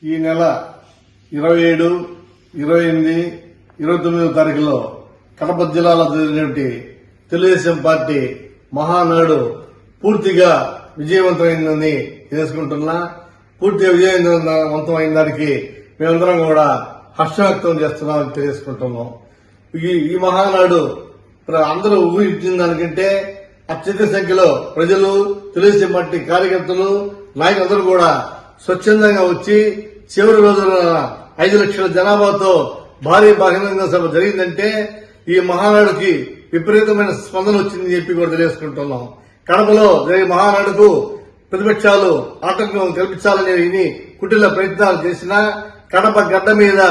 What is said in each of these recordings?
ఈ నెల 27, 28, 29 తారీఖులో కడప జిల్లాలో జరిగినటువంటి తెలుగుదేశం పార్టీ మహానాడు పూర్తిగా విజయవంతమైందని తెలుసుకుంటున్నా. పూర్తిగా విజయవంతమైన దానికి మేమందరం కూడా హర్షం వ్యక్తం చేస్తున్నామని తెలుసుకుంటున్నాం. ఈ మహానాడు అందరూ ఊహించిన దానికంటే అత్యధిక సంఖ్యలో ప్రజలు, తెలుగుదేశం పార్టీ కార్యకర్తలు, నాయకులందరూ కూడా స్వచ్ఛందంగా వచ్చి చివరి రోజున 5 లక్షల జనాభాతో భారీ బహిరంగ సభ జరిగిందంటే ఈ మహానాడుకి విపరీతమైన స్పందన వచ్చిందని చెప్పి కూడా తెలియజేసుకుంటున్నాం. కడపలో జరిగే మహానాడుకు ప్రతిపక్షాలు ఆటంకం కల్పించాలని కుటిల ప్రయత్నాలు చేసినా కడప గడ్డ మీద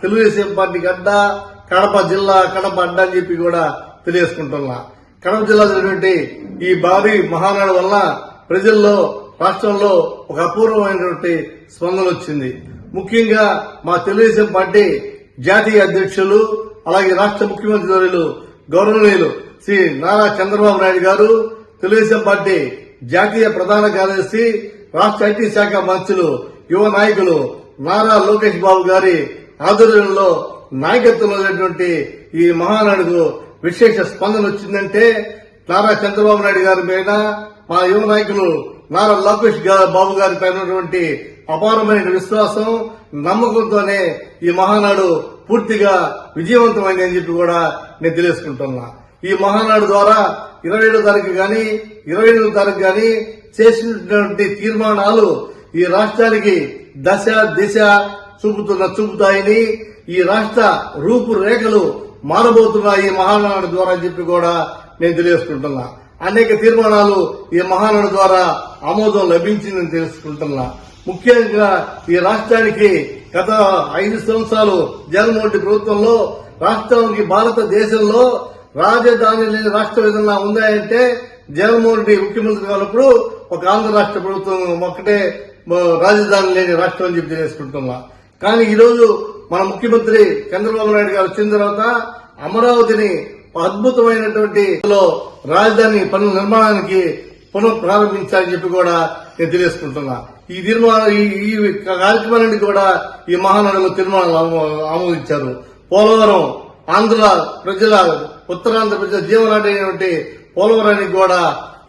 తెలుగుదేశం పార్టీ గడ్డ, కడప జిల్లా, కడప అడ్డ అని చెప్పి కూడా తెలియజేసుకుంటున్నా. కడప జిల్లా జరిగినటువంటి ఈ భారీ మహానాడు వల్ల ప్రజల్లో, రాష్ట్రంలో ఒక అపూర్వమైనటువంటి స్పందన వచ్చింది. ముఖ్యంగా మా తెలుగుదేశం పార్టీ జాతీయ అధ్యక్షులు, అలాగే రాష్ట్ర ముఖ్యమంత్రి వర్యులు గౌరవనీయులు శ్రీ నారా చంద్రబాబు నాయుడు గారు, తెలుగుదేశం పార్టీ జాతీయ ప్రధాన కార్యదర్శి, రాష్ట్ర ఐటీ శాఖ మంత్రులు, యువ నాయకులు నారా లోకేష్ బాబు గారి ఆధ్వర్యంలో నాయకత్వంలో ఈ మహానాడుకు విశేష స్పందన వచ్చిందంటే నారా చంద్రబాబు నాయుడు గారి పైన, మా యువ నాయకులు నారా లోకేష్ బాబు గారి పైన అపారమైన విశ్వాసం, నమ్మకంతోనే ఈ మహానాడు పూర్తిగా విజయవంతమైందని చెప్పి కూడా నేను తెలియజేసుకుంటున్నా. ఈ మహానాడు ద్వారా 27వ తారీఖు గాని 28వ తారీఖు గాని చేసినటువంటి తీర్మానాలు ఈ రాష్ట్రానికి దశ దిశ చూపుతాయని, ఈ రాష్ట్ర రూపురేఖలు మారబోతున్నాయి ఈ మహానాడు ద్వారా అని చెప్పి కూడా నేను తెలియజేసుకుంటున్నా. అనేక తీర్మానాలు ఈ మహానాడు ద్వారా ఆమోదం లభించిందని తెలుసుకుంటున్నా. ముఖ్యంగా ఈ రాష్ట్రానికి గత 5 సంవత్సరాలు జగన్మోహన్ రెడ్డి ప్రభుత్వంలో రాష్ట్రానికి భారతదేశంలో రాజధాని లేని రాష్ట్రం ఏదన్నా ఉందాయంటే జగన్మోహన్ రెడ్డి ముఖ్యమంత్రి కానప్పుడు ఒక ఆంధ్ర రాష్ట్ర ప్రభుత్వం ఒక్కటే రాజధాని లేని రాష్ట్రం అని చెప్పి తెలుసుకుంటున్నా. కానీ ఈరోజు మన ముఖ్యమంత్రి చంద్రబాబు నాయుడు గారు వచ్చిన తర్వాత అమరావతిని అద్భుతమైనటువంటి రాజధాని పనుల నిర్మాణానికి పునః ప్రారంభించాలని చెప్పి కూడా నేను తెలియజేసుకుంటున్నా. ఈ కార్యక్రమాన్ని కూడా ఈ మహానాడులో తీర్మానాలు ఆమోదించారు. పోలవరం ఆంధ్ర ప్రజల, ఉత్తరాంధ్ర ప్రజల జీవనాడైనటువంటి పోలవరానికి కూడా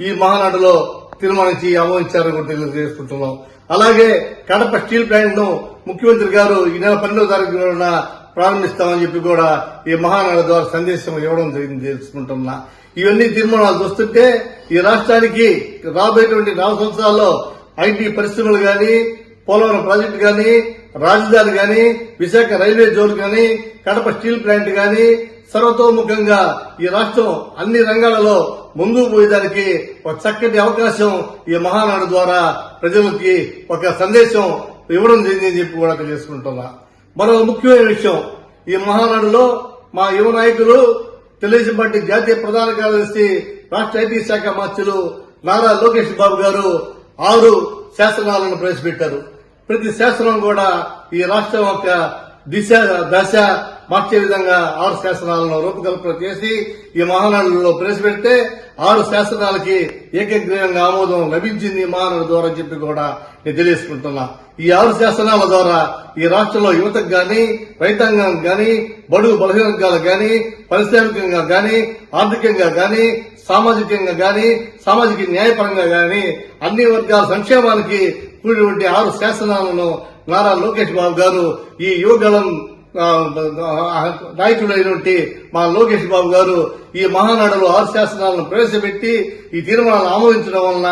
ఈ మహానాడులో తీర్మానించి ఆమోదించారని కూడా తెలియజేసుకుంటున్నాం. అలాగే కడప స్టీల్ ప్లాంట్ ను ముఖ్యమంత్రి గారు ఈ నెల 12వ తారీఖున ప్రారంభిస్తామని చెప్పి కూడా ఈ మహానాడు ద్వారా సందేశం ఇవ్వడం జరిగింది తెలుసుకుంటున్నా. ఇవన్నీ తీర్మానాలు చూస్తుంటే ఈ రాష్ట్రానికి రాబోయేటువంటి 4 సంవత్సరాల్లో ఐటీ పరిశ్రమలు గాని, పోలవరం ప్రాజెక్టు గాని, రాజధాని గాని, విశాఖ రైల్వే జోన్ గాని, కడప స్టీల్ ప్లాంట్ గాని సర్వతోముఖంగా ఈ రాష్ట్రం అన్ని రంగాలలో ముందుకు పోయేదానికి ఒక చక్కటి అవకాశం ఈ మహానాడు ద్వారా ప్రజలకి ఒక సందేశం ఇవ్వడం జరిగిందని చెప్పి కూడా తెలియజేసుకుంటున్నా. మరో ముఖ్యమైన విషయం, ఈ మహానాడులో మా యువ నాయకులు, తెలుగుదేశం పార్టీ జాతీయ ప్రధాన కార్యదర్శి, రాష్ట్ర ఐటీ శాఖ మంత్రులు నారా లోకేష్ బాబు గారు 6 శాసనాలను ప్రవేశపెట్టారు. ప్రతి శాసనం కూడా ఈ రాష్ట్రం యొక్క దశ మార్చే విధంగా 6 శాసనాలను రూపకల్పన చేసి ఈ మహానాడులో ప్రవేశపెడితే 6 శాసనాలకి ఏకగ్రీవంగా ఆమోదం లభించింది ఈ మహానాడు ద్వారా చెప్పి కూడా నేను తెలియజేసుకుంటున్నా. ఈ 6 శాసనాల ద్వారా ఈ రాష్ట్రంలో యువతకు గాని, రైతాంగానికి గాని, బడుగు బలహీన వర్గాలకు గాని, పారిశ్రామికంగా గాని, ఆర్థికంగా గాని, సామాజికంగా గాని, సామాజిక న్యాయపరంగా గాని అన్ని వర్గాల సంక్షేమానికి కూడినటువంటి 6 శాసనాలను నారా లోకేష్ బాబు గారు, ఈ యువగలం నాయకుడైనటువంటి మా లోకేష్ బాబు గారు ఈ మహానాడులో 6 శాసనాలను ప్రవేశపెట్టి ఈ తీర్మానాలను ఆమోదించడం వలన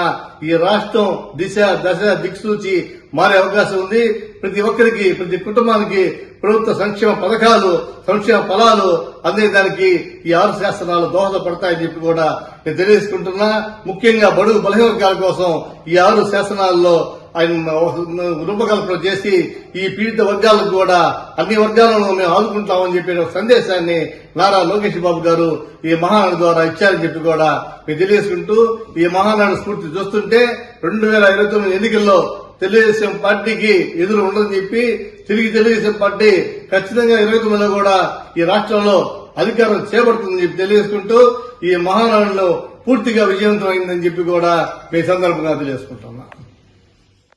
ఈ రాష్ట్రం దిశ దశ దిక్సూచి మారే అవకాశం ఉంది. ప్రతి ఒక్కరికి, ప్రతి కుటుంబానికి ప్రభుత్వ సంక్షేమ పథకాలు, సంక్షేమ ఫలాలు అందేదానికి ఈ 6 శాసనాలు దోహదపడతాయని చెప్పి కూడా నేను తెలియజేసుకుంటున్నా. ముఖ్యంగా బడుగు బలహీన వర్గాల కోసం ఈ 6 శాసనాల్లో ఆయన రూపకల్పన చేసి ఈ పీడిత వర్గాలకు కూడా అన్ని వర్గాలను మేము ఆదుకుంటామని చెప్పే సందేశాన్ని నారా లోకేష్ బాబు గారు ఈ మహానాడు ద్వారా ఇచ్చారని చెప్పి కూడా మేము తెలియజేసుకుంటూ, ఈ మహానాడు స్ఫూర్తి చూస్తుంటే 2029 ఎన్నికల్లో తెలుగుదేశం పార్టీకి ఎదురు ఉండదని చెప్పి తిరిగి తెలుగుదేశం పార్టీ ఖచ్చితంగా 29లో కూడా ఈ రాష్ట్రంలో అధికారం చేపడుతుందని చెప్పి తెలియజేసుకుంటూ ఈ మహానాడులో పూర్తిగా విజయవంతమైందని చెప్పి కూడా మీ సందర్భంగా తెలియజేసుకుంటున్నా.